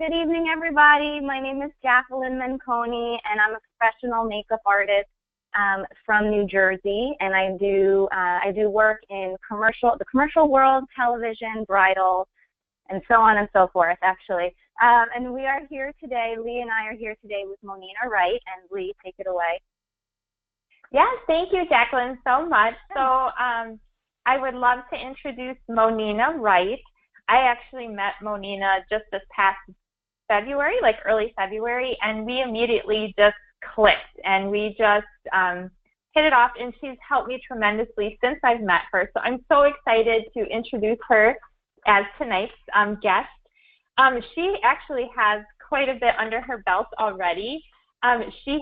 Good evening, everybody. My name is Jacqueline Manconi, and I'm a professional makeup artist from New Jersey. And I do work in the commercial world, television, bridal, and so on and so forth, actually. And we are here today. Lee and I are here today with Monina Wright. And Lee, take it away. Yes, thank you, Jacqueline, so much. So I would love to introduce Monina Wright. I actually met Monina just this past February, like early February, and we immediately just clicked, and we just hit it off, and she's helped me tremendously since I've met her. So I'm so excited to introduce her as tonight's guest. She actually has quite a bit under her belt already. She's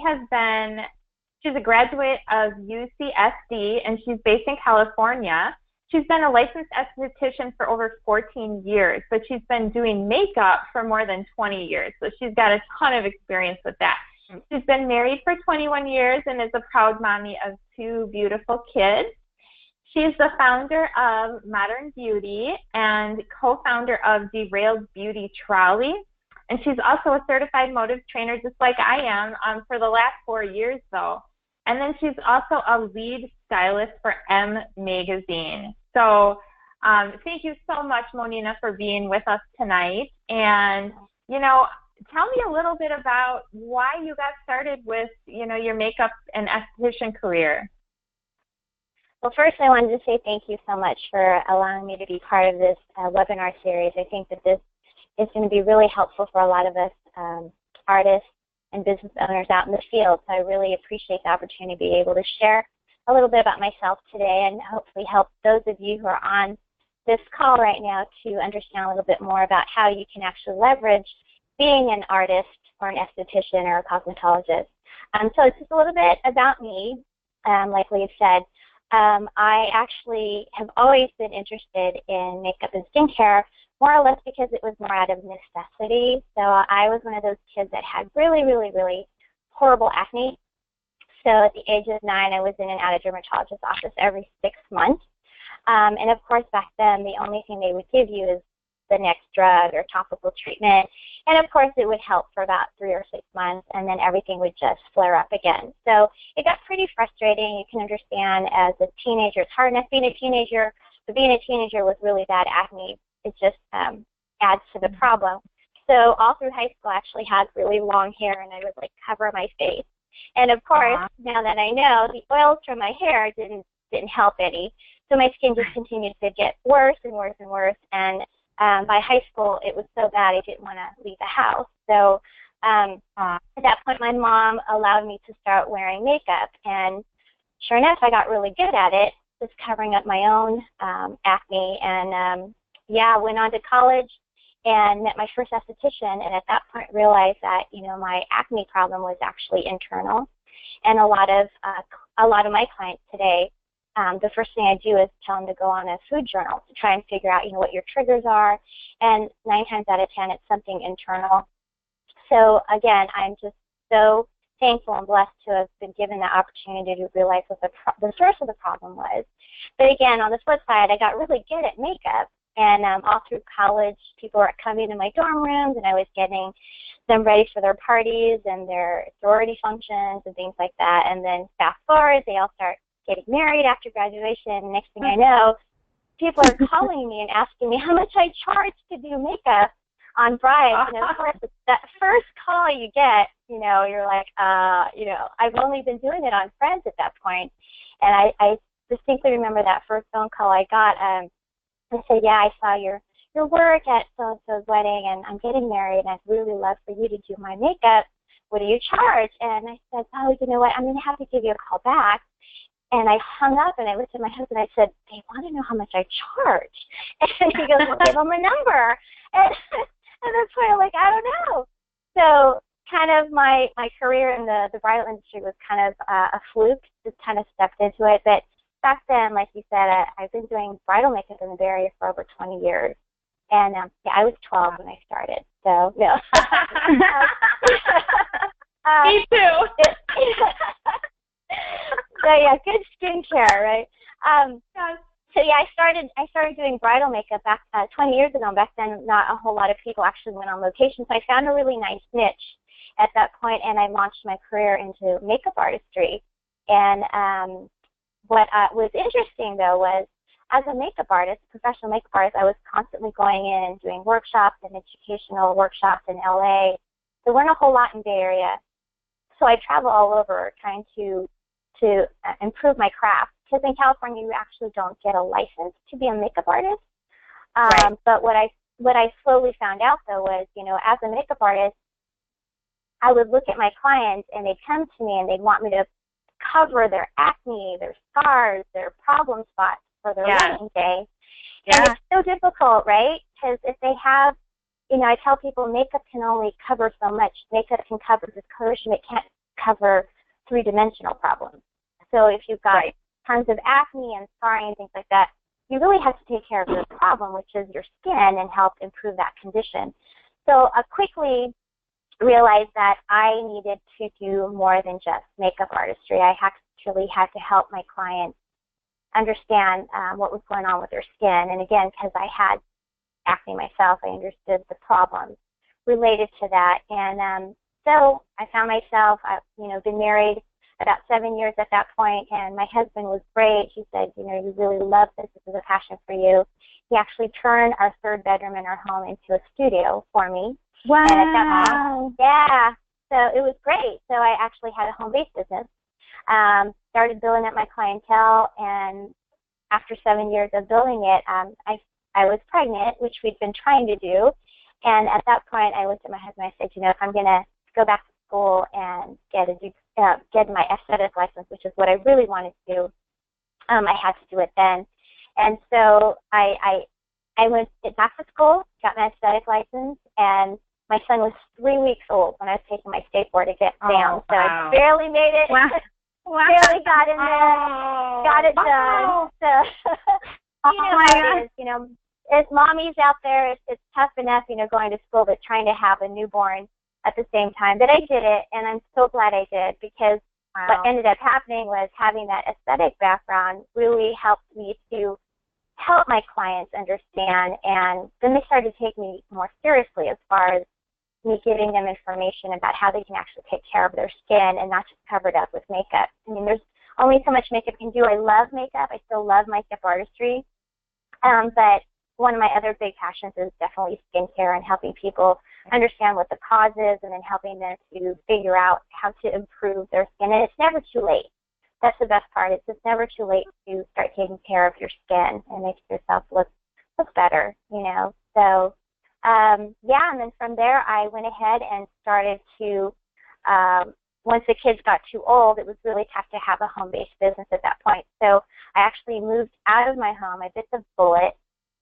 a graduate of UCSD, and she's based in California. She's been a licensed esthetician for over 14 years, but she's been doing makeup for more than 20 years. So she's got a ton of experience with that. She's been married for 21 years and is a proud mommy of 2 beautiful kids. She's the founder of Modern Beauty and co-founder of Derailed Beauty Trolley. And she's also a certified motive trainer, just like I am, for the last 4 years, though. And then she's also a lead stylist for M Magazine. So thank you so much, Monina, for being with us tonight. And, tell me a little bit about why you got started with, your makeup and esthetician career. Well, first I wanted to say thank you so much for allowing me to be part of this webinar series. I think that this is going to be really helpful for a lot of us artists and business owners out in the field. So I really appreciate the opportunity to be able to share a little bit about myself today and hopefully help those of you who are on this call right now to understand a little bit more about how you can actually leverage being an artist or an esthetician or a cosmetologist. So it's just a little bit about me, like Lee said. I actually have always been interested in makeup and skincare, more or less because it was more out of necessity. So I was one of those kids that had really, really, really horrible acne. So at the age of 9, I was in and out of dermatologist's office every 6 months. And of course, back then, the only thing they would give you is the next drug or topical treatment. And of course, it would help for about 3 or 6 months, and then everything would just flare up again. So it got pretty frustrating. You can understand as a teenager, it's hard enough being a teenager, but being a teenager with really bad acne, it just adds to the problem. So all through high school, I actually had really long hair, and I would cover my face. And of course, now that I know, the oils from my hair didn't help any. So my skin just continued to get worse and worse and worse. And by high school, it was so bad I didn't want to leave the house. So at that point, my mom allowed me to start wearing makeup. And sure enough, I got really good at it, just covering up my own acne. And went on to college and met my first esthetician, and at that point realized that my acne problem was actually internal. And a lot of my clients today, the first thing I do is tell them to go on a food journal to try and figure out what your triggers are, and 9 times out of 10 it's something internal. So again, I'm just so thankful and blessed to have been given the opportunity to realize what the source of the problem was. But again, on the flip side, I got really good at makeup. And all through college, people were coming to my dorm rooms, and I was getting them ready for their parties and their sorority functions and things like that. And then fast forward, they all start getting married after graduation. Next thing I know, people are calling me and asking me how much I charge to do makeup on brides. And of course, that first call you get, you're like, I've only been doing it on friends at that point. And I distinctly remember that first phone call I got. I said, yeah, I saw your work at so-and-so's wedding, and I'm getting married, and I'd really love for you to do my makeup. What do you charge? And I said, oh, you know what, I'm going to have to give you a call back. And I hung up, and I looked at my husband, I said, they want to know how much I charge. And he goes, well, give them a number. And that's why I'm like, I don't know. So kind of my career in the bridal industry was kind of a fluke, just kind of stepped into it. But back then, like you said, I've been doing bridal makeup in the Bay Area for over 20 years. And I was 12 when I started. So, no. Me too. So, yeah, good skincare, right? So yeah, I started doing bridal makeup back 20 years ago. Back then, not a whole lot of people actually went on location. So I found a really nice niche at that point, and I launched my career into makeup artistry. And what was interesting though was, as a makeup artist, professional makeup artist, I was constantly going in and doing workshops and educational workshops in LA. There weren't a whole lot in Bay Area, so I travel all over trying to improve my craft. Because in California, you actually don't get a license to be a makeup artist. Right. But what I slowly found out though was, as a makeup artist, I would look at my clients and they'd come to me and they'd want me to cover their acne, their scars, their problem spots for their wedding day. Yeah. And it's so difficult, right? Because if they have, I tell people makeup can only cover so much. Makeup can cover discoloration. It can't cover three-dimensional problems. So if you've got tons of acne and scarring and things like that, you really have to take care of your problem, which is your skin, and help improve that condition. So I quickly realized that I needed to do more than just makeup artistry. I actually had to help my clients understand what was going on with their skin. And again, because I had acne myself, I understood the problems related to that. And so I found myself, I've been married about 7 years at that point, and my husband was great. He said, you really love this. This is a passion for you. He actually turned our third bedroom in our home into a studio for me. Wow. And at that point, yeah, so it was great. So I actually had a home-based business, started building up my clientele, and after 7 years of building it, I was pregnant, which we'd been trying to do. And at that point, I looked at my husband and I said, if I'm going to go back to school and get my aesthetic license, which is what I really wanted to do, I had to do it then. And so I went back to school, got my aesthetic license, and my son was 3 weeks old when I was taking my skateboard exam. So I barely made it. Wow. Barely got in there, got it done. So how it is, as mommies out there, it's tough enough, going to school, but trying to have a newborn at the same time. But I did it, and I'm so glad I did, because what ended up happening was having that aesthetic background really helped me to help my clients understand, and then they started to take me more seriously as far as me giving them information about how they can actually take care of their skin and not just cover it up with makeup. I mean, there's only so much makeup can do. I love makeup. I still love makeup artistry. But one of my other big passions is definitely skincare and helping people understand what the cause is, and then helping them to figure out how to improve their skin. And it's never too late. That's the best part. It's just never too late to start taking care of your skin and make yourself look better, So, and then from there, I went ahead and started to, once the kids got too old, it was really tough to have a home-based business at that point. So I actually moved out of my home. I bit the bullet,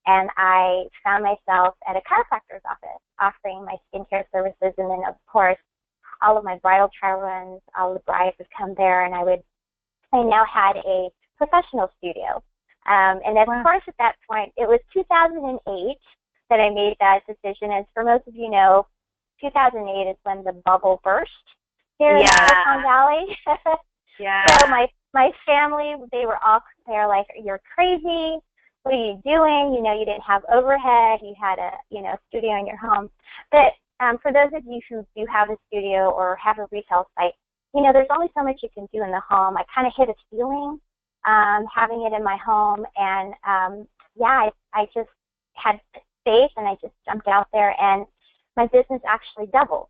and I found myself at a chiropractor's office offering my skincare services. And then, of course, all of my bridal trial runs, all the brides would come there, and I now had a professional studio. And of course, at that point, it was 2008 that I made that decision. As for most of you know, 2008 is when the bubble burst here in Silicon Valley. So my family, they're like, "You're crazy. What are you doing? You didn't have overhead. You had a studio in your home." But for those of you who do have a studio or have a retail site, there's only so much you can do in the home. I kind of hit a ceiling having it in my home, and I just had faith, and I just jumped out there, and my business actually doubled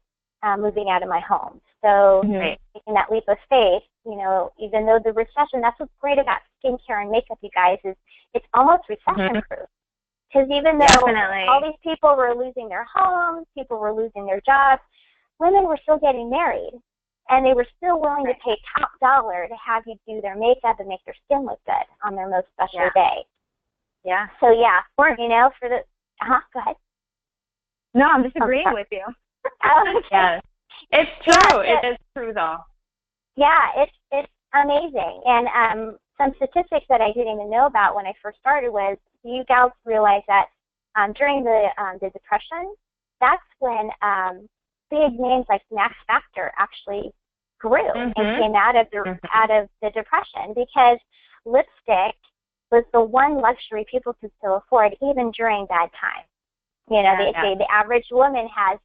moving out of my home. So taking that leap of faith, even though the recession, that's what's great about skincare and makeup, you guys, is it's almost recession-proof. Because even though all these people were losing their homes, people were losing their jobs, women were still getting married. And they were still willing to pay top dollar to have you do their makeup and make their skin look good on their most special day. Yeah. So, for the... go ahead. No, I'm just agreeing with you. Okay. Yes. It's true. It is true, though. Yeah, it's amazing. And some statistics that I didn't even know about when I first started was, you gals realize that during the Depression, that's when big names like Max Factor actually grew and came out of the Depression, because lipstick was the one luxury people could still afford even during bad times. You know, they say the average woman has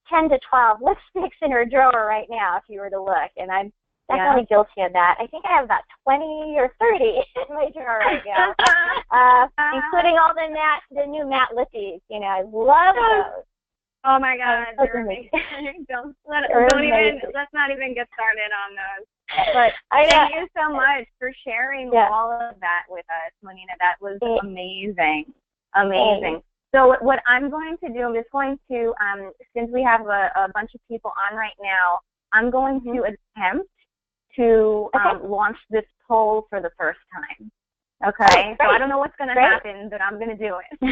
10 to 12 lipsticks in her drawer right now if you were to look, and I'm definitely guilty of that. I think I have about 20 or 30 in my drawer right now, including all the new matte lippies. You know, I love those. Oh my God, they're amazing. Let's not even get started on those. But thank you so much for sharing all of that with us, Monina. That was amazing. Amazing. So what I'm going to do, I'm just going to, since we have a bunch of people on right now, I'm going to attempt to launch this poll for the first time. Okay? So I don't know what's going to happen, but I'm going to do it. All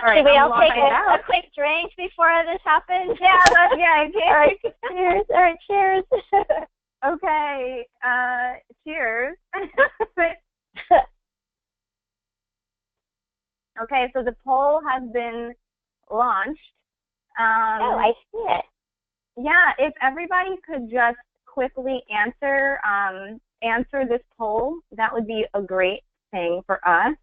right, should we all take a quick drink before this happens? Yeah, All right, cheers. All right, cheers. Okay, cheers. Okay, so the poll has been launched. I see it. Yeah, if everybody could just quickly answer this poll, that would be a great thing for us.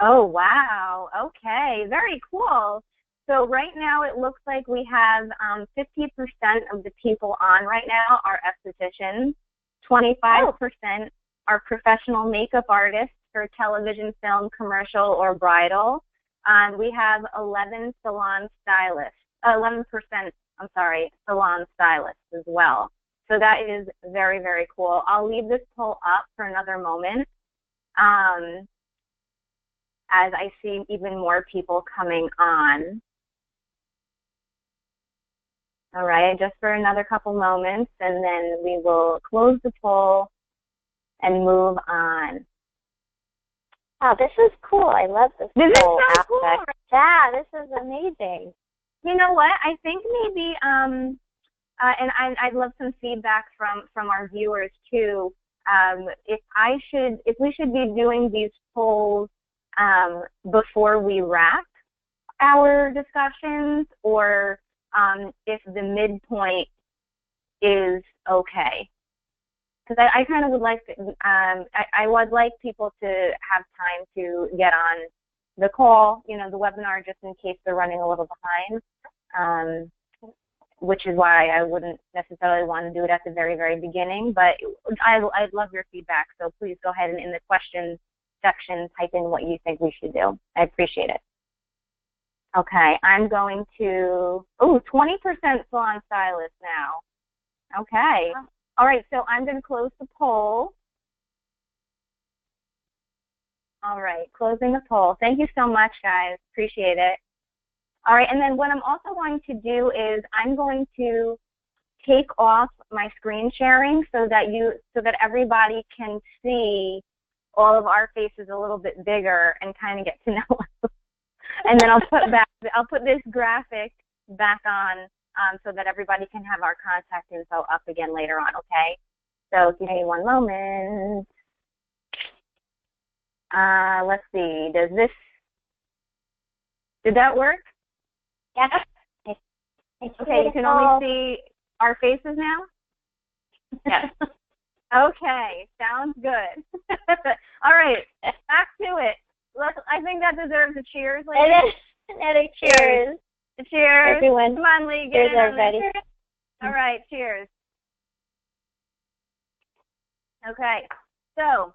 Oh, wow. Okay, very cool. So right now it looks like we have 50% of the people on right now are estheticians, 25% are professional makeup artists for television, film, commercial, or bridal. We have 11% salon stylists as well. So that is very, very cool. I'll leave this poll up for another moment. As I see even more people coming on. All right, just for another couple moments, and then we will close the poll and move on. Wow, this is cool. I love this poll aspect. Cool. Yeah, this is amazing. You know what? I think maybe, and I'd love some feedback from our viewers too. If we should be doing these polls before we wrap our discussions, or if the midpoint is okay. Because I kind of would like to, I would like people to have time to get on the call, you know, the webinar, just in case they're running a little behind, which is why I wouldn't necessarily want to do it at the very, very beginning. But I'd love your feedback, so please go ahead and in the questions section type in what you think we should do. I appreciate it. Okay, I'm going to, 20% salon stylist now. Okay. All right, so I'm going to close the poll. All right, closing the poll. Thank you so much, guys. Appreciate it. All right, and then what I'm also going to do is I'm going to take off my screen sharing so that everybody can see all of our faces a little bit bigger and kind of get to know us. And then I'll put this graphic back on so that everybody can have our contact info up again later on, okay? So give me one moment. Let's see, did that work? Yeah. Okay, you can only see our faces now? Yes. Okay, sounds good. All right, back to it. I think that deserves a cheers, ladies. Another cheers. Cheers. Everyone. Come on, Lee. Cheers, everybody. All right, cheers. Okay, so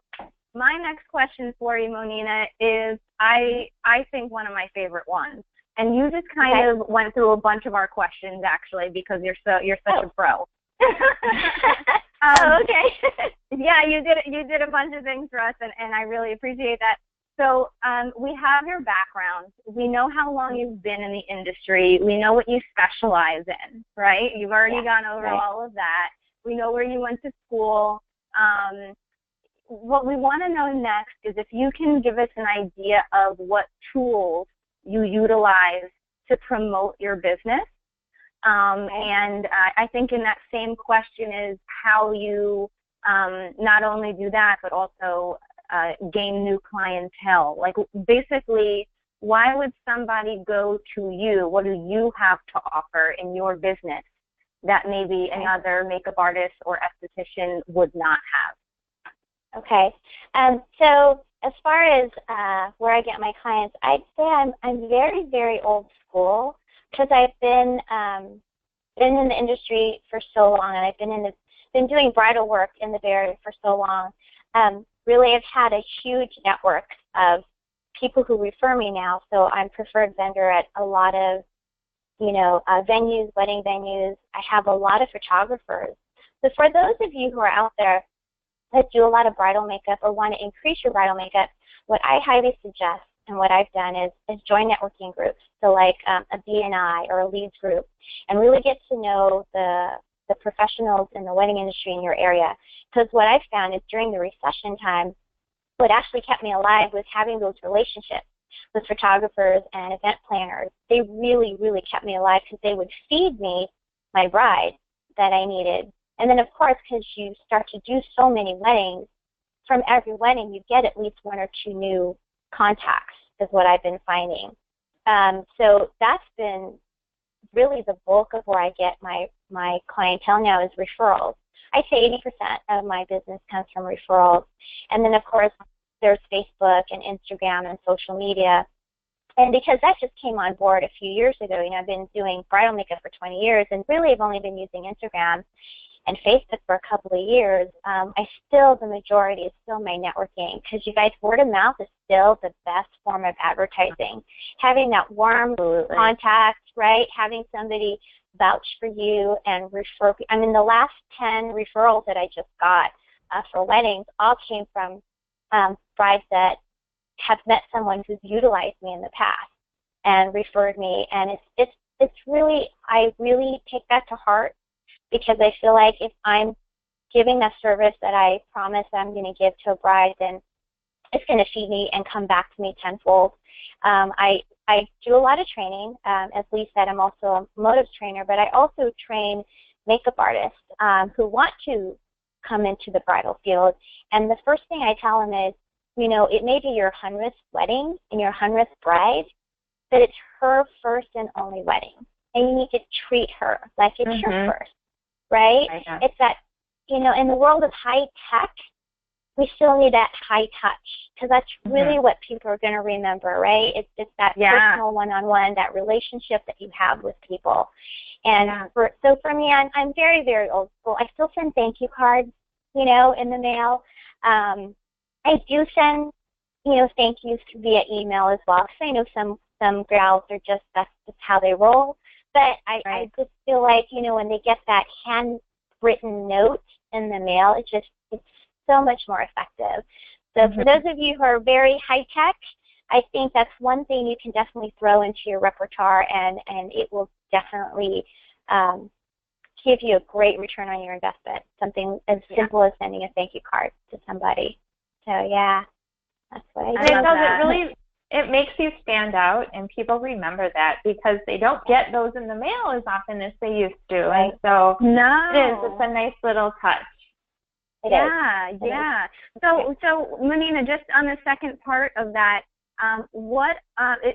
my next question for you, Monina, is I think one of my favorite ones. And you just kind of went through a bunch of our questions, actually, because you're such a pro. Okay. Yeah, you did a bunch of things for us, and I really appreciate that. So we have your background. We know how long you've been in the industry. We know what you specialize in, right? You've already gone over all of that. We know where you went to school. What we want to know next is if you can give us an idea of what tools you utilize to promote your business. And I think in that same question is how you not only do that, but also gain new clientele? Like, basically, why would somebody go to you? What do you have to offer in your business that maybe another makeup artist or esthetician would not have? Okay. So as far as where I get my clients, I'd say I'm very, very old school because I've been in the industry for so long, and I've been doing bridal work in the Bay Area for so long. Really, I've had a huge network of people who refer me now. So I'm preferred vendor at a lot of, venues, wedding venues. I have a lot of photographers. So for those of you who are out there that do a lot of bridal makeup or want to increase your bridal makeup, what I highly suggest and what I've done is join networking groups. So like a BNI or a leads group, and really get to know the professionals in the wedding industry in your area. Because what I've found is during the recession time, what actually kept me alive was having those relationships with photographers and event planners. They really, really kept me alive because they would feed me my bride that I needed. And then, of course, because you start to do so many weddings, from every wedding you get at least one or two new contacts, is what I've been finding. So that's been really the bulk of where I get my clientele now is referrals. I'd say 80% of my business comes from referrals. And then, of course, there's Facebook and Instagram and social media. And because that just came on board a few years ago, I've been doing bridal makeup for 20 years, and really I've only been using Instagram and Facebook for a couple of years. The majority is still my networking, because you guys, word of mouth is still the best form of advertising. Having that warm contact, right? Having somebody vouch for you and refer. I mean, the last 10 referrals that I just got for weddings all came from brides that have met someone who's utilized me in the past and referred me. And it's really, I really take that to heart, because I feel like if I'm giving a service that I promise I'm going to give to a bride, then it's going to feed me and come back to me tenfold. I do a lot of training. As Lee said, I'm also a motives trainer, but I also train makeup artists who want to come into the bridal field. And the first thing I tell them is, it may be your 100th wedding and your 100th bride, but it's her first and only wedding. And you need to treat her like it's your first, right? It's that, in the world of high tech, we still need that high touch, because that's really what people are going to remember, right? It's that personal one-on-one, that relationship that you have with people. And so for me, I'm very, very old school. I still send thank you cards, in the mail. I do send, thank yous via email as well, because I know some gals are that's just how they roll. But I just feel like, when they get that handwritten note in the mail, it's so much more effective. So for those of you who are very high-tech, I think that's one thing you can definitely throw into your repertoire, and it will definitely give you a great return on your investment, something as simple as sending a thank you card to somebody. So, that's what I do. It makes you stand out, and people remember that, because they don't get those in the mail as often as they used to. Right. And so it's a nice little touch. So Manina, just on the second part of that, what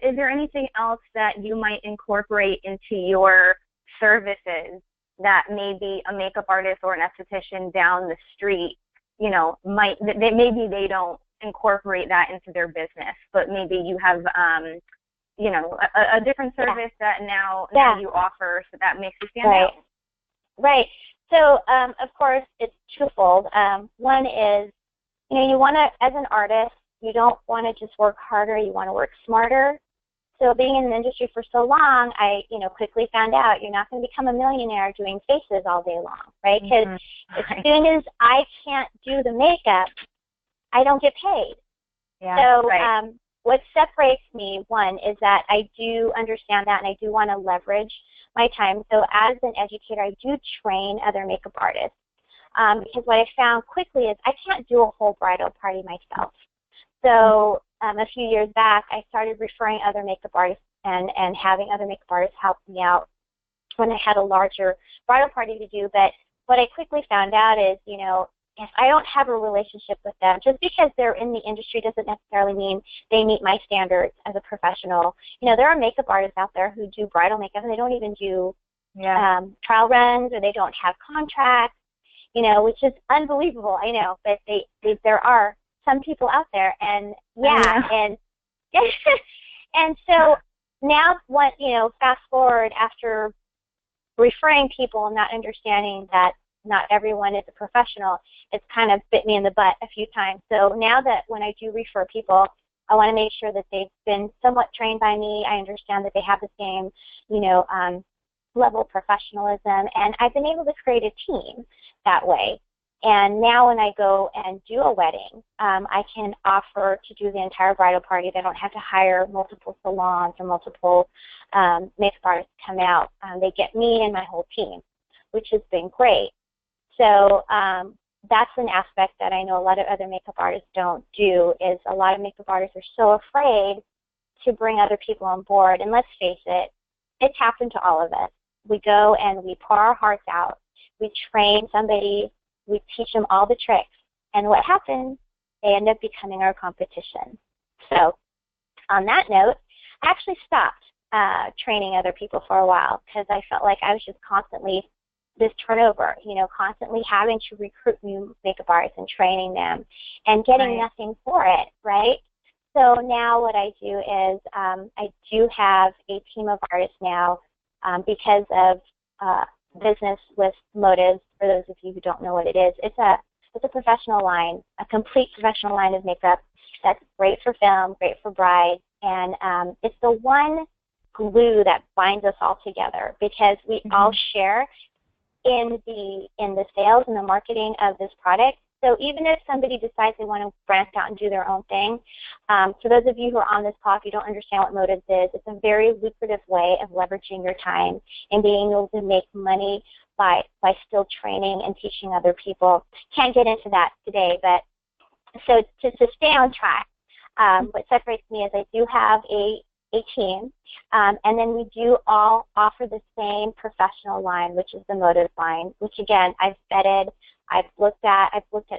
is there anything else that you might incorporate into your services that maybe a makeup artist or an esthetician down the street, maybe they don't incorporate that into their business, but maybe you have a different service that now you offer, so that makes you stand out. Right. So, of course, it's twofold. One is, you want to, as an artist, you don't want to just work harder, you want to work smarter. So being in the industry for so long, I, quickly found out you're not going to become a millionaire doing faces all day long, right? Because as soon as I can't do the makeup, I don't get paid. What separates me, one, is that I do understand that, and I do want to leverage my time. So as an educator, I do train other makeup artists, because what I found quickly is I can't do a whole bridal party myself. So a few years back, I started referring other makeup artists and having other makeup artists help me out when I had a larger bridal party to do. But what I quickly found out is, if I don't have a relationship with them, just because they're in the industry doesn't necessarily mean they meet my standards as a professional. You know, there are makeup artists out there who do bridal makeup and they don't even do trial runs, or they don't have contracts, you know, which is unbelievable. I know, but there are some people out there, and and and so now, what, you know, fast forward after referring people and not understanding that not everyone is a professional, it's kind of bit me in the butt a few times. So now that when I do refer people, I want to make sure that they've been somewhat trained by me. I understand that they have the same, you know, level of professionalism, and I've been able to create a team that way. And now when I go and do a wedding, I can offer to do the entire bridal party. They don't have to hire multiple salons or multiple makeup artists to come out. They get me and my whole team, which has been great. So that's an aspect that I know a lot of other makeup artists don't do, is a lot of makeup artists are so afraid to bring other people on board. And let's face it, it's happened to all of us. We go and we pour our hearts out. We train somebody. We teach them all the tricks. And what happens? They end up becoming our competition. So on that note, I actually stopped training other people for a while, because I felt like I was just constantly this turnover, you know, constantly having to recruit new makeup artists and training them and getting nothing for it, right? So now what I do is I do have a team of artists now because of Business with Motives. For those of you who don't know what it is, it's a professional line, a complete professional line of makeup that's great for film, great for brides, and it's the one glue that binds us all together, because we all share in the sales and the marketing of this product. So even if somebody decides they want to branch out and do their own thing, for those of you who are on this call, if you don't understand what Motives is, it's a very lucrative way of leveraging your time and being able to make money by still training and teaching other people. Can't get into that today, but so to stay on track, what separates me is I do have a team, and then we do all offer the same professional line, which is the Motives line, which again I've vetted. I've looked at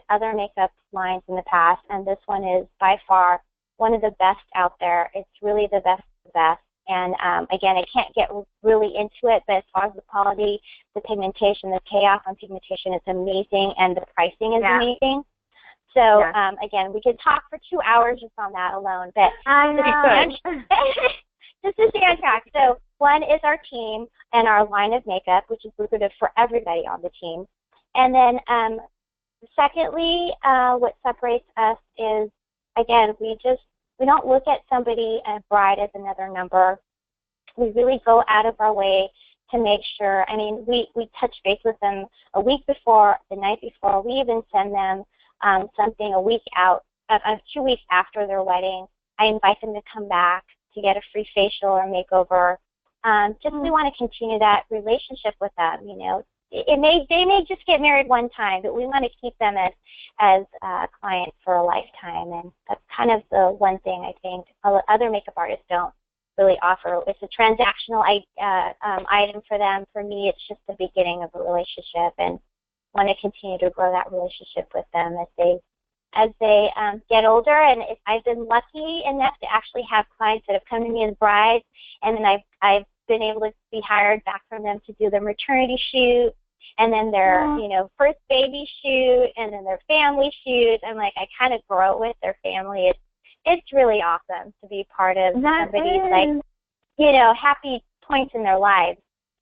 other makeup lines in the past, and this one is by far one of the best out there. It's really the best of the best. And again, I can't get really into it, but as far as the quality, the pigmentation, the payoff on pigmentation is amazing, and the pricing is amazing. So again, we could talk for 2 hours just on that alone, but just to stay on track. So one is our team and our line of makeup, which is lucrative for everybody on the team. And then secondly, what separates us is, again, we don't look at somebody, a bride, as another number. We really go out of our way to make sure. I mean, we touch base with them a week before, the night before. We even send them something a week out, 2 weeks after their wedding. I invite them to come back to get a free facial or makeover. We want to continue that relationship with them. You know, they may just get married one time, but we want to keep them as clients for a lifetime. And that's kind of the one thing I think other makeup artists don't really offer. It's a transactional item for them. For me, it's just the beginning of a relationship, and want to continue to grow that relationship with them as they get older. And I've been lucky enough to actually have clients that have come to me as brides, and then I've been able to be hired back from them to do their maternity shoot, and then their first baby shoot, and then their family shoot. And like, I kind of grow with their family. It's really awesome to be part of somebody's happy points in their lives.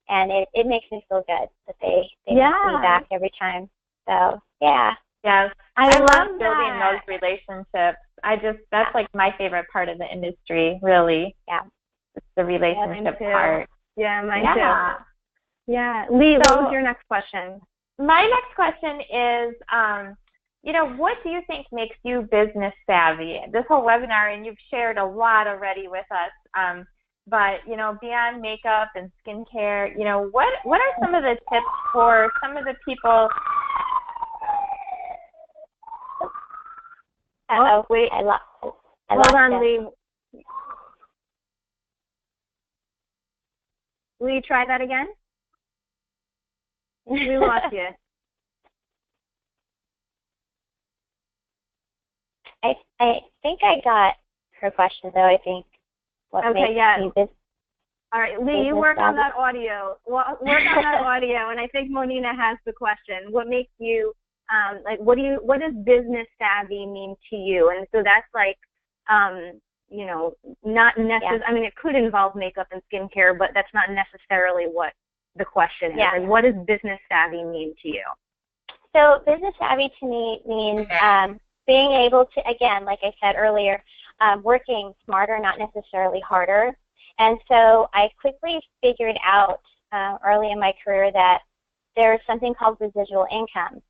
And it makes me feel good that they make me back every time. So, yeah. Yes. I love building those relationships. That's like my favorite part of the industry, really. Yeah. It's the relationship part. Yeah, mine too. Yeah. Lee, what was your next question? My next question is, what do you think makes you business savvy? This whole webinar, and you've shared a lot already with us, but, beyond makeup and skincare, what are some of the tips for some of the people? Wait. Hold on, Lee. Will you try that again? We lost you. I think I got her question, though. I think what Okay, makes yeah. me this. All right, Lee, you work on that audio. Work on that audio, and I think Monina has the question. What makes you what does business savvy mean to you? And so that's like, not necessarily. Yeah. I mean, it could involve makeup and skincare, but that's not necessarily what the question is. Yeah. Like, what does business savvy mean to you? So business savvy to me means being able to, again, like I said earlier, working smarter, not necessarily harder. And so I quickly figured out early in my career that there's something called residual income.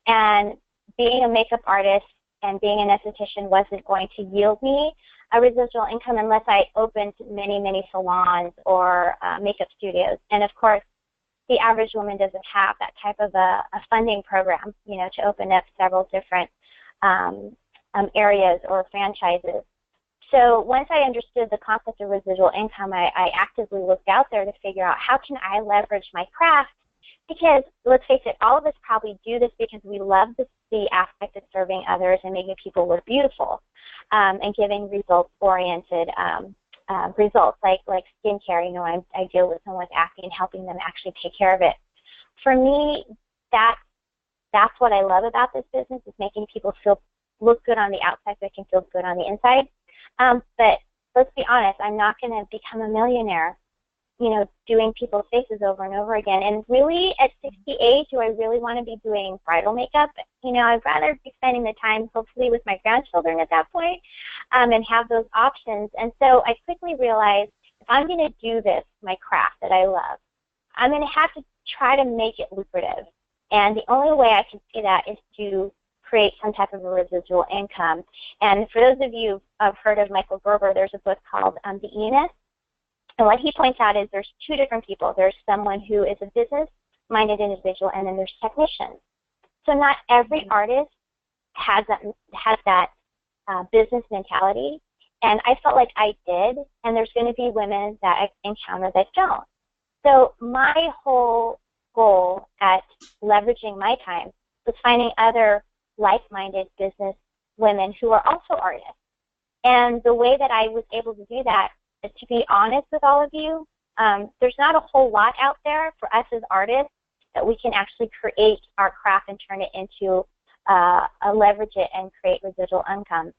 And being a makeup artist and being an esthetician wasn't going to yield me a residual income unless I opened many, many salons or makeup studios. And of course, the average woman doesn't have that type of a funding program, to open up several different areas or franchises. So once I understood the concept of residual income, I actively looked out there to figure out how can I leverage my craft, because let's face it, all of us probably do this because we love the aspect of serving others and making people look beautiful, and giving results-oriented results like skincare. I deal with someone with acne and helping them actually take care of it. For me, that's what I love about this business, is making people look good on the outside so they can feel good on the inside. But let's be honest, I'm not going to become a millionaire, doing people's faces over and over again. And really, at 68, do I really want to be doing bridal makeup? I'd rather be spending the time, hopefully, with my grandchildren at that point, and have those options. And so I quickly realized, if I'm going to do this, my craft that I love, I'm going to have to try to make it lucrative. And the only way I can see that is to create some type of a residual income. And for those of you who have heard of Michael Gerber, there's a book called The E-Myth. And what he points out is there's two different people. There's someone who is a business-minded individual, and then there's technicians. So not every artist has that business mentality, and I felt like I did, and there's going to be women that I encounter that don't. So my whole goal at leveraging my time was finding other like-minded business women who are also artists. And the way that I was able to do that, to be honest with all of you, there's not a whole lot out there for us as artists that we can actually create our craft and turn it into leverage it and create residual income,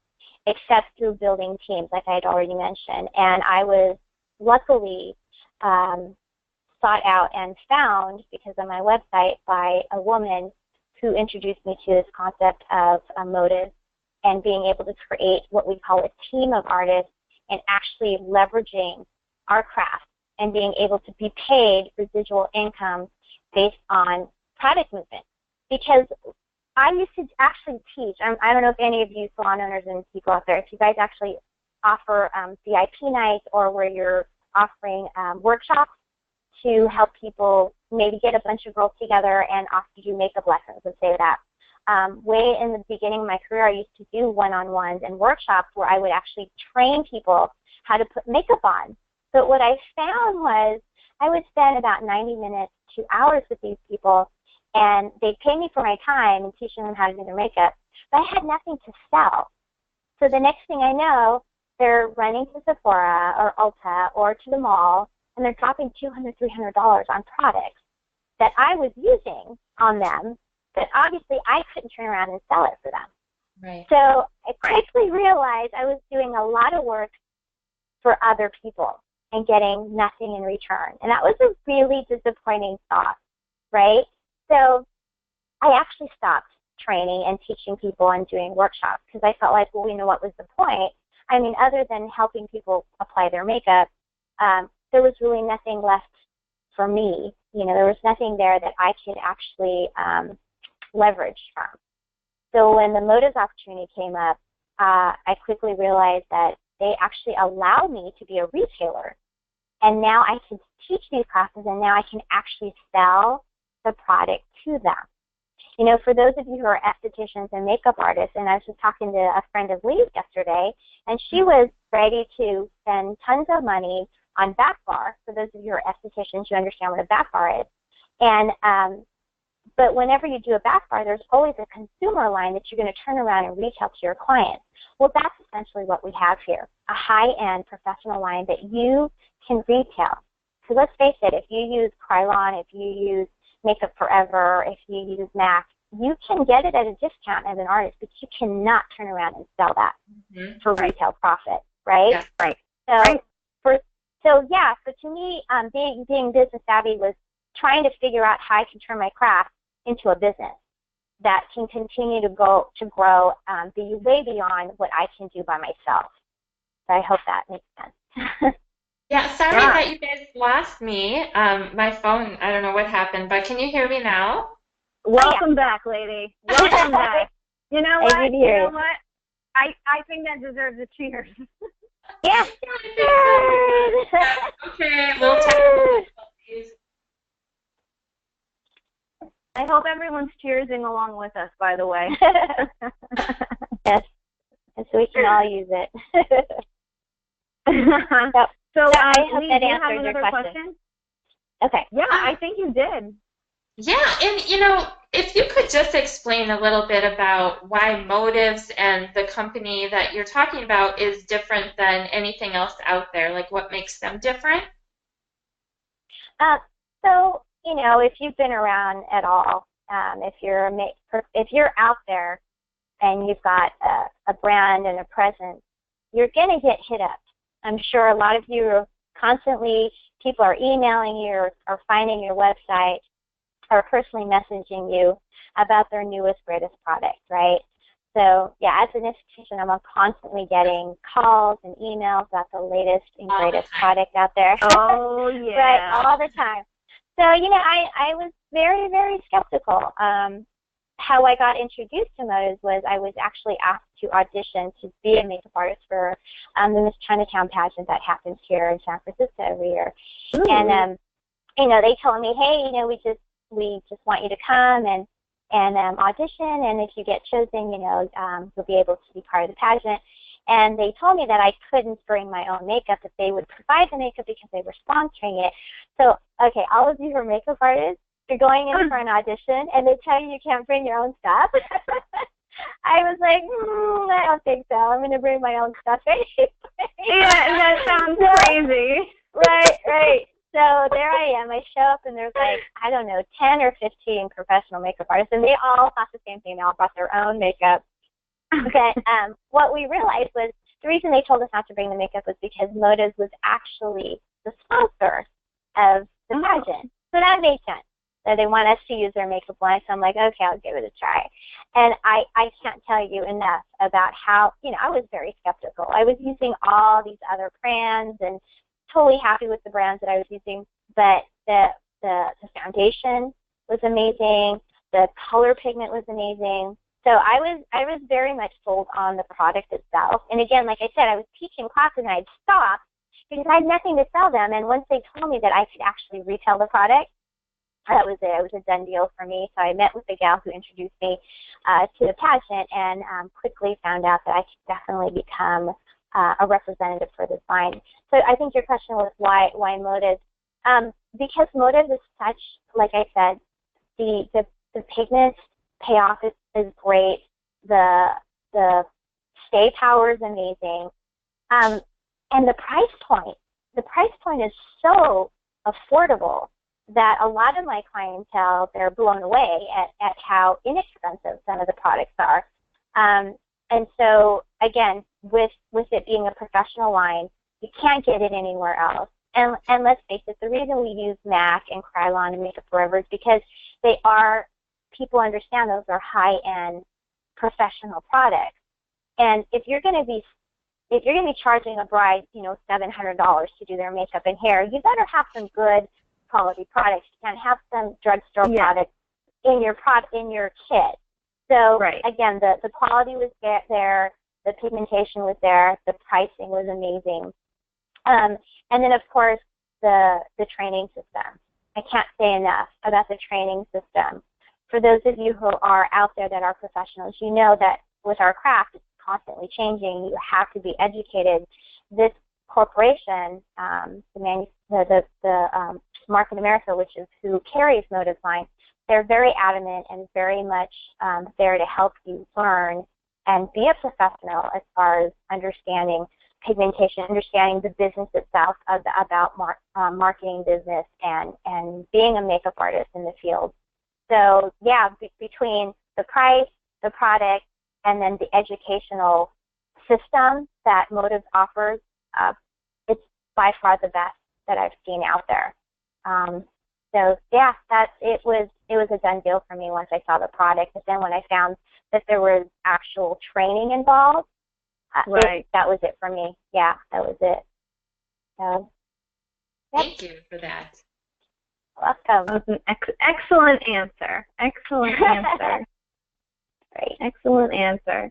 except through building teams, like I had already mentioned. And I was luckily sought out and found, because of my website, by a woman who introduced me to this concept of motive and being able to create what we call a team of artists, and actually leveraging our craft and being able to be paid residual income based on product movement. Because I used to actually teach, I don't know if any of you salon owners and people out there, if you guys actually offer VIP nights, or where you're offering workshops to help people maybe get a bunch of girls together and offer to do makeup lessons, let's say that. Way in the beginning of my career, I used to do one-on-ones and workshops where I would actually train people how to put makeup on. But what I found was I would spend about 90 minutes, 2 hours with these people, and they'd pay me for my time and teaching them how to do their makeup, but I had nothing to sell. So the next thing I know, they're running to Sephora or Ulta or to the mall, and they're dropping $200, $300 on products that I was using on them, but obviously I couldn't turn around and sell it for them. Right. So I quickly realized I was doing a lot of work for other people and getting nothing in return. And that was a really disappointing thought, right? So I actually stopped training and teaching people and doing workshops, because I felt like, well, what was the point? I mean, other than helping people apply their makeup, there was really nothing left for me. There was nothing there that I could actually leverage from. So when the Motives opportunity came up, I quickly realized that they actually allowed me to be a retailer. And now I can teach these classes, and now I can actually sell the product to them. For those of you who are estheticians and makeup artists, and I was just talking to a friend of Lee's yesterday, and she was ready to spend tons of money on back bar. For those of you who are estheticians, you understand what a back bar is. And But whenever you do a back bar, there's always a consumer line that you're going to turn around and retail to your clients. Well, that's essentially what we have here, a high-end professional line that you can retail. So let's face it, if you use Krylon, if you use Makeup Forever, if you use MAC, you can get it at a discount as an artist, but you cannot turn around and sell that for retail profit, right? Yeah. Right. So, so to me, being business savvy was trying to figure out how I can turn my craft into a business that can continue to grow, be way beyond what I can do by myself. So I hope that makes sense. Yeah, sorry that you guys lost me. My phone, I don't know what happened, but can you hear me now? Welcome back, lady. Welcome back. You know what? I did hear you know what? I think that deserves a cheers. Yes. Okay, little technical difficulties. I hope everyone's cheersing along with us, by the way. Yes. And so we can all use it. So, I hope Lee, that do you have answered your another question. Okay. Yeah, I think you did. Yeah, and you know, if you could just explain a little bit about why Motives and the company that you're talking about is different than anything else out there, like what makes them different? So, you know, if you've been around at all, if you're out there and you've got a brand and a presence, you're going to get hit up. I'm sure a lot of you are constantly, people are emailing you or finding your website or personally messaging you about their newest, greatest product, right? So, yeah, as an institution, I'm constantly getting calls and emails about the latest and greatest product out there. Oh, yeah. Right, all the time. So, you know, I was very, very skeptical. How I got introduced to Motives was I was actually asked to audition to be a makeup artist for the Miss Chinatown pageant that happens here in San Francisco every year. Ooh. And, you know, they told me, hey, you know, we just want you to come and audition, and if you get chosen, you know, you'll be able to be part of the pageant. And they told me that I couldn't bring my own makeup, that they would provide the makeup because they were sponsoring it. So, okay, all of you who are makeup artists, you're going in for an audition, and they tell you can't bring your own stuff. I was like, I don't think so. I'm going to bring my own stuff anyway. Yeah, that sounds crazy. Right. So there I am. I show up, and there's like, I don't know, 10 or 15 professional makeup artists, and they all thought the same thing. They all brought their own makeup. But what we realized was the reason they told us not to bring the makeup was because Motives was actually the sponsor of the pageant. So that made sense. So they want us to use their makeup line. So I'm like, okay, I'll give it a try. And I can't tell you enough about how, you know, I was very skeptical. I was using all these other brands and totally happy with the brands that I was using, but the foundation was amazing. The color pigment was amazing. So I was very much sold on the product itself. And again, like I said, I was teaching classes and I'd stopped because I had nothing to sell them. And once they told me that I could actually retail the product, that was it. It was a done deal for me. So I met with the gal who introduced me to the pageant and quickly found out that I could definitely become a representative for this line. So I think your question was why Motives? Because Motives is such, like I said, the pigment payoff is great. The stay power is amazing. And the price point is so affordable that a lot of my clientele, they're blown away at how inexpensive some of the products are. And so, again, with it being a professional line, you can't get it anywhere else. And let's face it, the reason we use MAC and Krylon and Makeup Forever is because people understand those are high-end professional products. And if you're going to be charging a bride, you know, $700 to do their makeup and hair, you better have some good quality products. You can't have some drugstore products in your kit. So again, the quality was there, the pigmentation was there, the pricing was amazing, and then of course the training system. I can't say enough about the training system. For those of you who are out there that are professionals, you know that with our craft, it's constantly changing. You have to be educated. This corporation, the Market America, which is who carries Motives line, they're very adamant and very much there to help you learn and be a professional as far as understanding pigmentation, understanding the business itself about marketing business and being a makeup artist in the field. So yeah, between the price, the product, and then the educational system that Motives offers, it's by far the best that I've seen out there. So yeah, it was a done deal for me once I saw the product. But then when I found that there was actual training involved, right. That was it for me. Yeah, that was it. So, yep. Thank you for that. Welcome. That was an excellent answer. Excellent answer. Great. Excellent answer.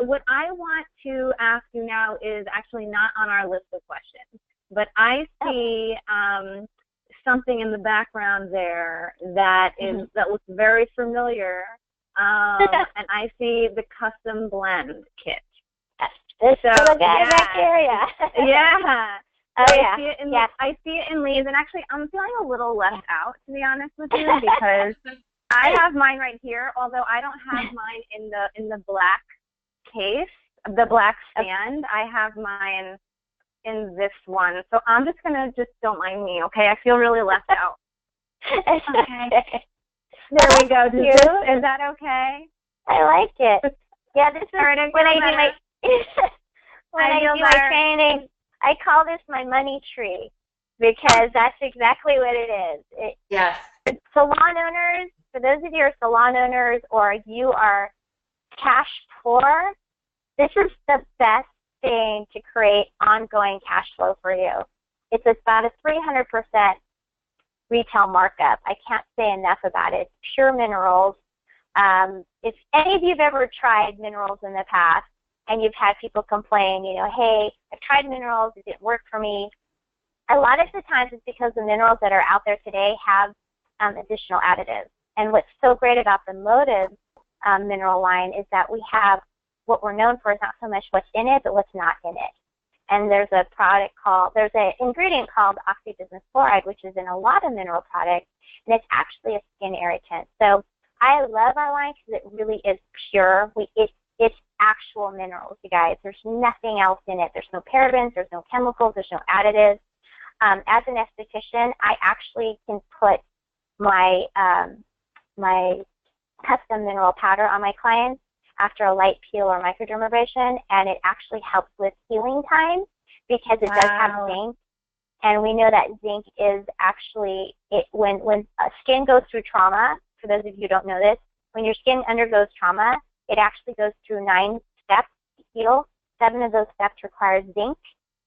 What I want to ask you now is actually not on our list of questions, but I see something in the background there that that looks very familiar, and I see the custom blend kit. This So, little guy yeah. back here, yeah. Yeah. Oh, So yeah. I see it in Lee's, and actually I'm feeling a little left out, to be honest with you, because I have mine right here, although I don't have mine in the black case, the black stand. I have mine in this one. So I'm just gonna don't mind me, okay? I feel really left out. Okay. There we go. Is that okay? I like it. Yeah, this is All right, when I do my when I do my training. I call this my money tree because that's exactly what it is. Yes. Salon owners, for those of you who are salon owners or you are cash poor, this is the best thing to create ongoing cash flow for you. It's about a 300% retail markup. I can't say enough about it. It's pure minerals. If any of you have ever tried minerals in the past and you've had people complain, hey, I've tried minerals, it didn't work for me. A lot of the times it's because the minerals that are out there today have additional additives. And what's so great about the Motives mineral line is that we have what we're known for is not so much what's in it, but what's not in it. And there's an ingredient called oxybismuth fluoride, which is in a lot of mineral products, and it's actually a skin irritant. So I love our line because it really is pure. It's actual minerals, you guys. There's nothing else in it. There's no parabens, there's no chemicals, there's no additives. As an esthetician, I actually can put my my custom mineral powder on my clients after a light peel or microdermabrasion, and it actually helps with healing time because it does have zinc. And we know that zinc is actually, when skin goes through trauma, for those of you who don't know this, when your skin undergoes trauma, it actually goes through 9 steps to heal. 7 of those steps require zinc,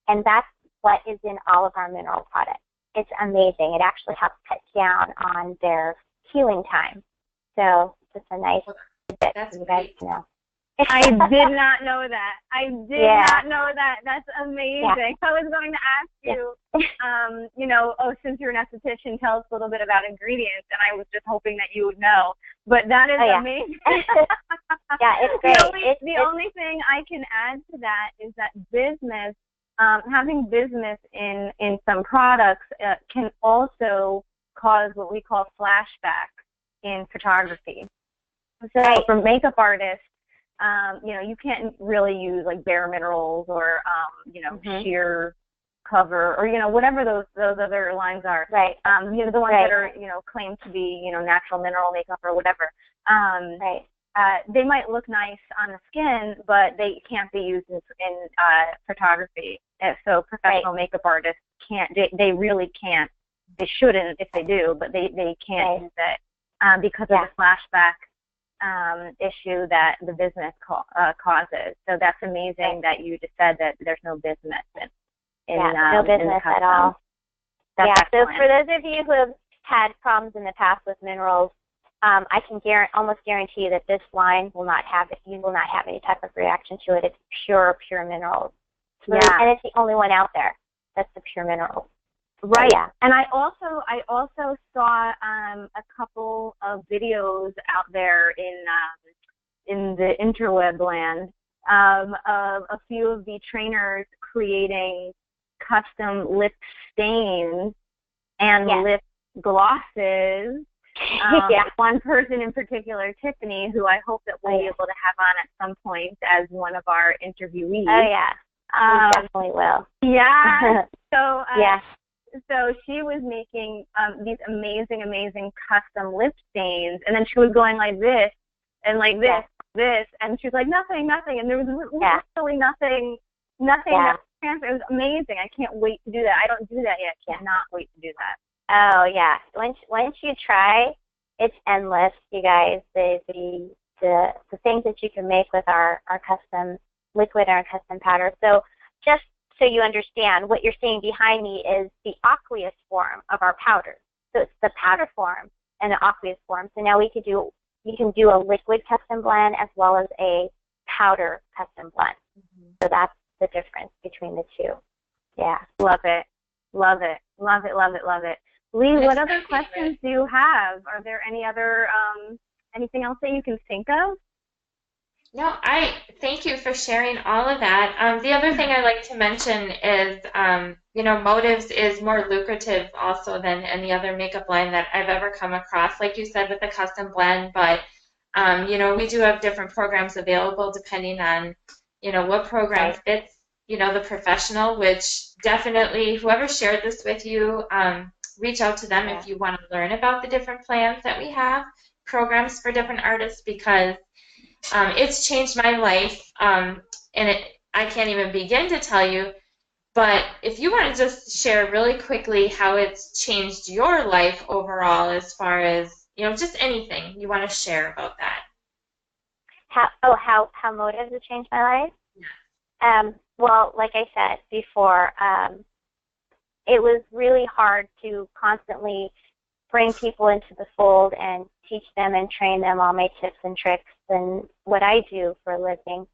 and that's what is in all of our mineral products. It's amazing. It actually helps cut down on their healing time. So just a nice bit for you guys to know. I did not know that. I did not know that. That's amazing. Yeah. I was going to ask you, since you're an esthetician, tell us a little bit about ingredients, and I was just hoping that you would know. But that is amazing. Yeah, it's great. The only thing I can add to that is that bismuth, having bismuth in some products can also cause what we call flashback in photography. So for makeup artists, you can't really use like bare minerals or, sheer cover or, whatever those other lines are. Right. The ones that are, claimed to be, natural mineral makeup or whatever. They might look nice on the skin, but they can't be used in photography. So professional makeup artists can't, they really can't. They shouldn't if they do, but they can't use it because of the flashback issue that the bismuth causes. So that's amazing that you just said that there's no bismuth no bismuth at all. That's so for those of you who have had problems in the past with minerals, I can almost guarantee you that this line will not have it. You will not have any type of reaction to it. It's pure minerals. And it's the only one out there that's the pure minerals. Right. Yeah. And I also saw a couple of videos out there in the interweb land of a few of the trainers creating custom lip stains and lip glosses Yeah. One person in particular, Tiffany, who I hope that we'll be able to have on at some point as one of our interviewees. Oh, yeah. We definitely will. Yeah. So, yeah. So she was making these amazing, amazing custom lip stains, and then she was going like this and like this, this, and she was like nothing, and there was literally nothing. Yeah. It was amazing. I can't wait to do that. I don't do that yet. Cannot wait to do that. Oh yeah. Once you try, it's endless, you guys. The things that you can make with our custom liquid and our custom powder. So just so you understand, what you're seeing behind me is the aqueous form of our powder. So it's the powder form and the aqueous form. So now you can do a liquid custom blend as well as a powder custom blend. Mm-hmm. So that's the difference between the two. Yeah. Love it. Love it. Love it. Love it. Love it. Lee, what other questions do you have? Are there any other anything else that you can think of? No, I thank you for sharing all of that. The other thing I like to mention is, Motives is more lucrative also than any other makeup line that I've ever come across. Like you said, with the custom blend, but we do have different programs available depending on, what program fits, the professional. Which definitely, whoever shared this with you, reach out to them if you want to learn about the different plans that we have, programs for different artists, because it's changed my life, and I can't even begin to tell you. But if you want to just share really quickly how it's changed your life overall, as far as just anything you want to share about that. How Motives has changed my life? Yeah. Well, like I said before, it was really hard to constantly bring people into the fold and teach them and train them all my tips and tricks and what I do for a living.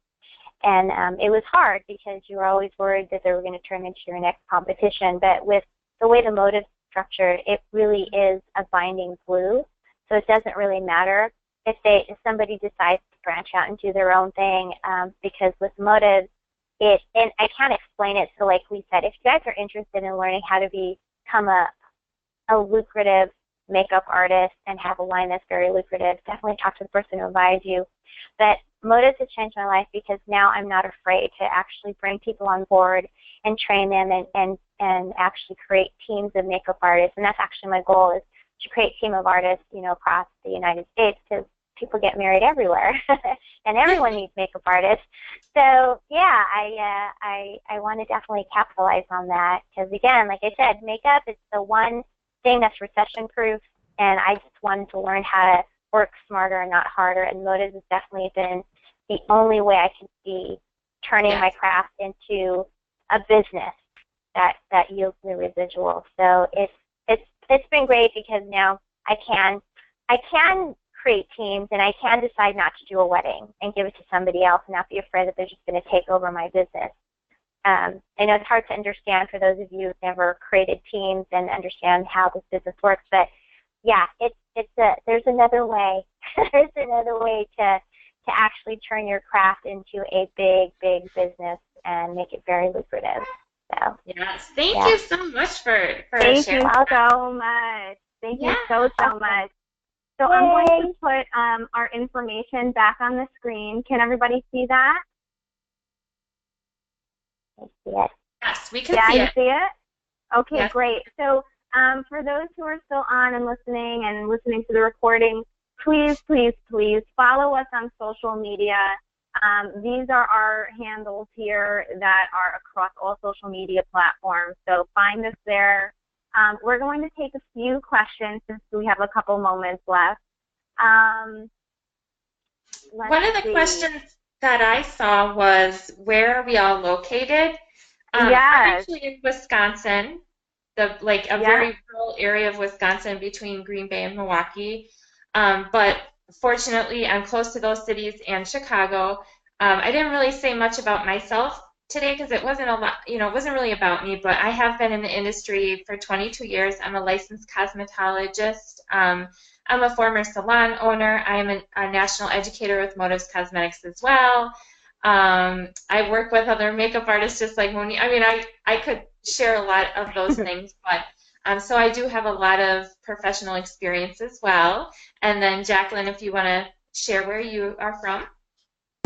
And it was hard because you were always worried that they were going to turn into your next competition. But with the way the Motive's structured, it really is a binding glue. So it doesn't really matter if somebody decides to branch out and do their own thing, because with Motives, and I can't explain it. So like we said, if you guys are interested in learning how to become a lucrative makeup artist and have a line that's very lucrative, definitely talk to the person who advised you. But Motives has changed my life because now I'm not afraid to actually bring people on board and train them and actually create teams of makeup artists. And that's actually my goal, is to create a team of artists, across the United States, because people get married everywhere and everyone needs makeup artists. So yeah, I want to definitely capitalize on that, because again, like I said, makeup is the one thing that's recession proof, and I just wanted to learn how to work smarter and not harder, and Motives has definitely been the only way I can see turning my craft into a business that yields the residual. So it's been great, because now I can create teams, and I can decide not to do a wedding and give it to somebody else and not be afraid that they're just going to take over my business. I know it's hard to understand for those of you who've never created teams and understand how this business works, but yeah, there's another way. There's another way to actually turn your craft into a big business and make it very lucrative. So yes, thank you so much for Thank sharing. you so much. Thank you so much. So I'm going to put our information back on the screen. Can everybody see that? I see it. Yes, we can see it. Yeah, you see it? Okay, yes. Great. So for those who are still on and listening to the recording, please follow us on social media. These are our handles here that are across all social media platforms. So find us there. We're going to take a few questions since we have a couple moments left. One of the questions that I saw was, where are we all located? I'm actually in Wisconsin, very rural area of Wisconsin between Green Bay and Milwaukee. But fortunately, I'm close to those cities and Chicago. I didn't really say much about myself today because it wasn't it wasn't really about me, but I have been in the industry for 22 years. I'm a licensed cosmetologist. I'm a former salon owner. I'm a national educator with Motives Cosmetics as well. I work with other makeup artists just like Monique. I mean, I could share a lot of those things, but So I do have a lot of professional experience as well. And then Jacqueline, if you want to share where you are from.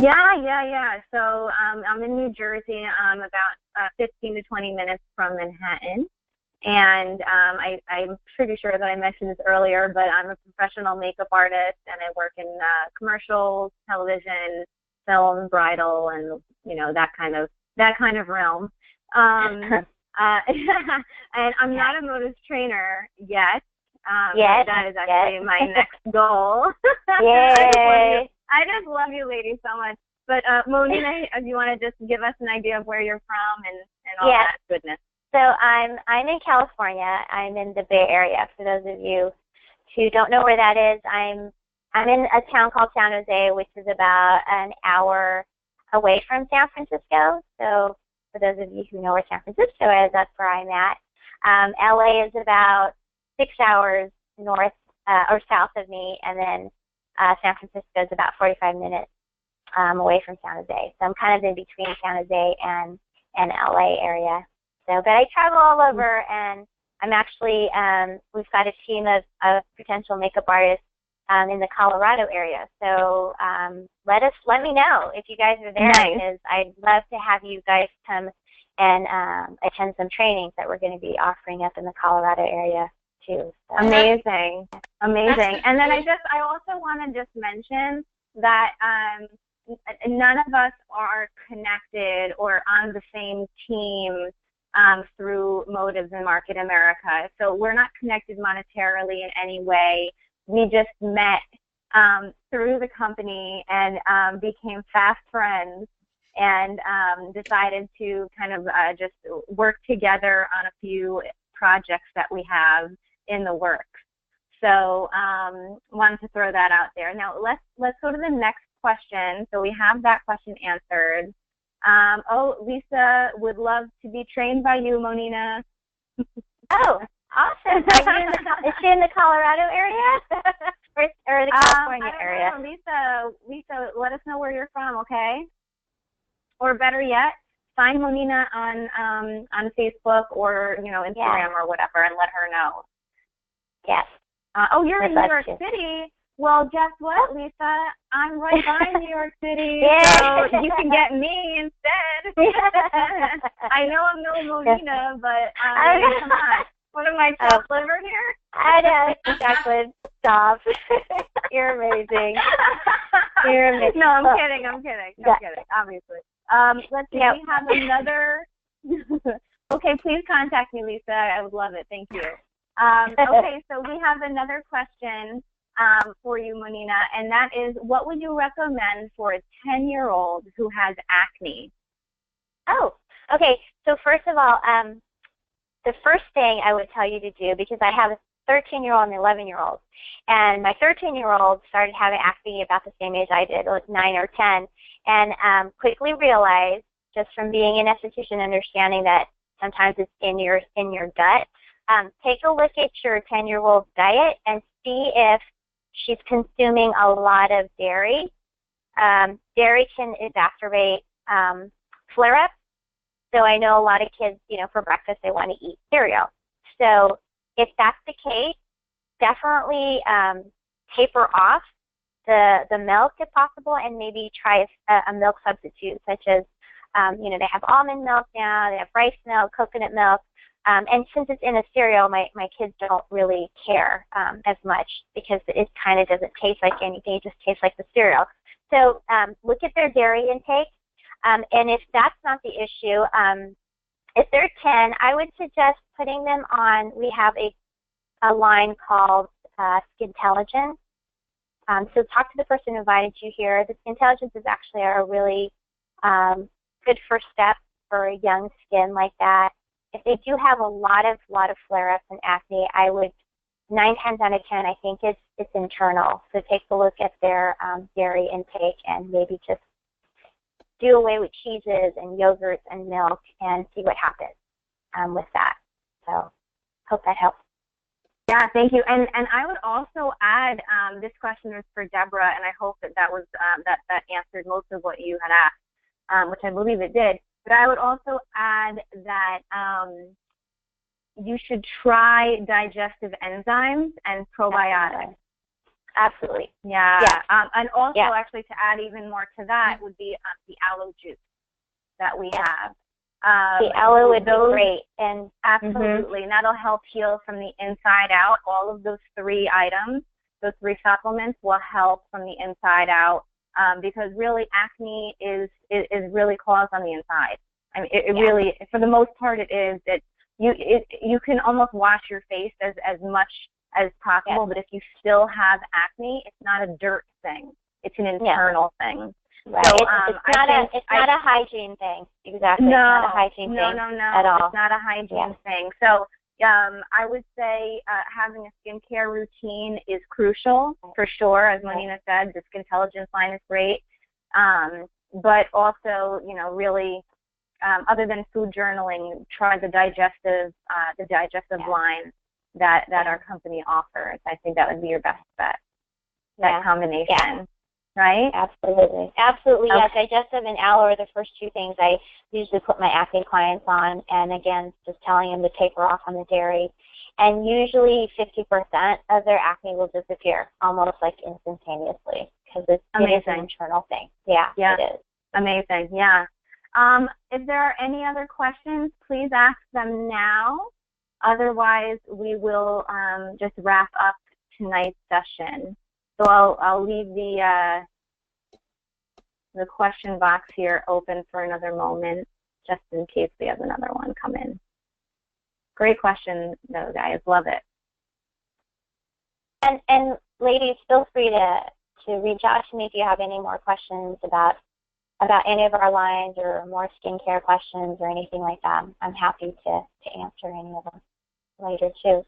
Yeah. So I'm in New Jersey. I'm about 15 to 20 minutes from Manhattan. And I'm pretty sure that I mentioned this earlier, but I'm a professional makeup artist, and I work in commercials, television, film, bridal, and that kind of realm. And I'm not a Modus trainer yet. That is actually my next goal. Yay! I just love you ladies so much. But Monina, if you want to just give us an idea of where you're from and all that goodness. So I'm in California. I'm in the Bay Area. For those of you who don't know where that is, I'm in a town called San Jose, which is about an hour away from San Francisco. So for those of you who know where San Francisco is, that's where I'm at. LA is about 6 hours north or south of me, and then San Francisco is about 45 minutes away from San Jose. So I'm kind of in between San Jose and LA area. So, but I travel all over, and I'm actually, we've got a team of potential makeup artists in the Colorado area. So let me know if you guys are there, because I'd love to have you guys come and attend some trainings that we're going to be offering up in the Colorado area too. So. Amazing. And then I also want to just mention that none of us are connected or on the same team through Motives and Market America. So we're not connected monetarily in any way. We just met through the company and became fast friends, and decided to kind of just work together on a few projects that we have in the works. So wanted to throw that out there. Now let's go to the next question. So we have that question answered. Lisa would love to be trained by you, Monina. Oh, awesome. Is she in the Colorado area or the California area? I don't know. Lisa, let us know where you're from, okay? Or better yet, find Monina on Facebook or Instagram or whatever, and let her know. Yes. You're in New York City. Well, guess what, Lisa? I'm right by New York City, so you can get me instead. I know I'm no Monina, but come on. What am I, chopped liver here? I know, Jacqueline. Stop. You're amazing. You're amazing. No, I'm kidding, obviously. Let's see, we have another. Okay, please contact me, Lisa. I would love it. Thank you. Okay, so we have another question for you, Monina, and that is, what would you recommend for a 10-year-old who has acne? Oh, okay. So first of all, the first thing I would tell you to do, because I have a 13-year-old and an 11-year-old, and my 13-year-old started having acne about the same age I did, like 9 or 10, and quickly realized, just from being in esthetician, understanding that sometimes it's in your gut. Take a look at your 10-year-old's diet and see if she's consuming a lot of dairy. Dairy can exacerbate flare-ups. So I know a lot of kids, for breakfast they want to eat cereal. So if that's the case, definitely taper off the milk if possible, and maybe try a milk substitute, such as, they have almond milk now, they have rice milk, coconut milk. And since it's in a cereal, my kids don't really care as much, because it kind of doesn't taste like anything. It just tastes like the cereal. So look at their dairy intake. And if that's not the issue, if they're 10, I would suggest putting them on, we have a line called Skintelligence. So talk to the person who invited you here. The Skintelligence is actually a really good first step for a young skin like that. If they do have a lot of flare-ups and acne, I would, 9 times out of 10, I think it's internal. So take a look at their dairy intake, and maybe just do away with cheeses and yogurts and milk and see what happens with that. So hope that helps. Yeah, thank you. And I would also add, this question was for Deborah, and I hope that was that answered most of what you had asked, which I believe it did. But I would also add that you should try digestive enzymes and probiotics. Absolutely. Yeah. And also, Yeah. actually, to add even more to that would be the aloe juice that we have. The aloe would be great. And absolutely. And that'll help heal from the inside out. All of those 3 items, those 3 supplements will help from the inside out, because really acne is really caused on the inside. I mean, it really, for the most part, it is. You can almost wash your face as much as possible, but if you still have acne, it's not a dirt thing. It's an internal thing. Right. So, it's not a hygiene thing. Exactly. No, it's not a hygiene thing at all. It's not a hygiene thing. So I would say having a skincare routine is crucial for sure. As Monina said, the Skin Intelligence line is great. But also, really, other than food journaling, try the digestive line that our company offers. I think that would be your best bet. That combination. Yeah. Right? Absolutely. Absolutely, yes. Digestive and aloe are the first 2 things I usually put my acne clients on. And again, just telling them to taper off on the dairy. And usually 50% of their acne will disappear almost like instantaneously, because it is an internal thing. Yeah, it is. Amazing, yeah. If there are any other questions, please ask them now. Otherwise, we will just wrap up tonight's session. So I'll leave the question box here open for another moment, just in case we have another one come in. Great question, though, guys. Love it. And ladies, feel free to reach out to me if you have any more questions about any of our lines or more skincare questions or anything like that. I'm happy to answer any of them later too.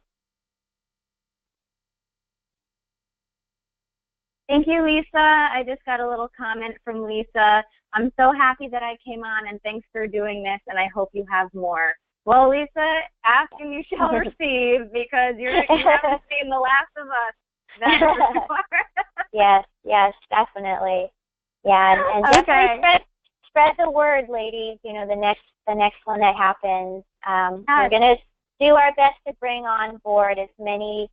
Thank you, Lisa. I just got a little comment from Lisa. I'm so happy that I came on, and thanks for doing this, and I hope you have more. Well, Lisa, ask and you shall receive, because you haven't seen the last of us. That's for sure. Yes, definitely. Yeah, and definitely spread the word, ladies. The next one that happens, we're going to do our best to bring on board as many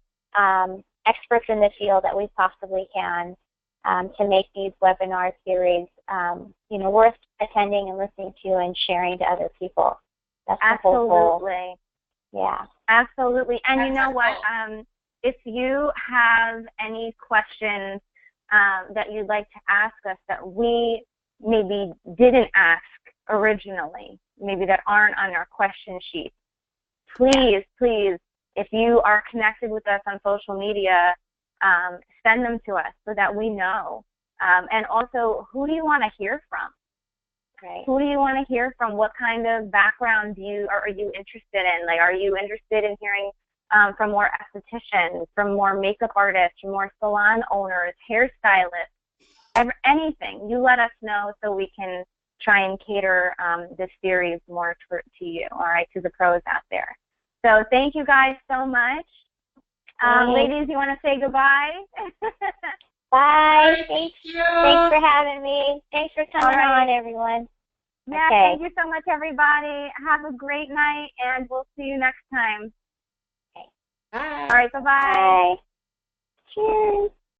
experts in the field that we possibly can, to make these webinar series, worth attending and listening to and sharing to other people. That's the whole goal. Yeah. Absolutely. And you know what? If you have any questions that you'd like to ask us that we maybe didn't ask originally, maybe that aren't on our question sheet, please, if you are connected with us on social media, send them to us so that we know. And also, who do you want to hear from? Right. Who do you want to hear from? What kind of background are you interested in? Like, are you interested in hearing from more estheticians, from more makeup artists, from more salon owners, hairstylists, anything? You let us know so we can try and cater this series more to you, all right, to the pros out there. So thank you guys so much. Ladies, you want to say goodbye? Bye. Thank you. Thanks for having me. Thanks for coming on, everyone. Yeah, thank you so much, everybody. Have a great night, and we'll see you next time. Okay. Bye. All right, bye-bye. Bye. Cheers.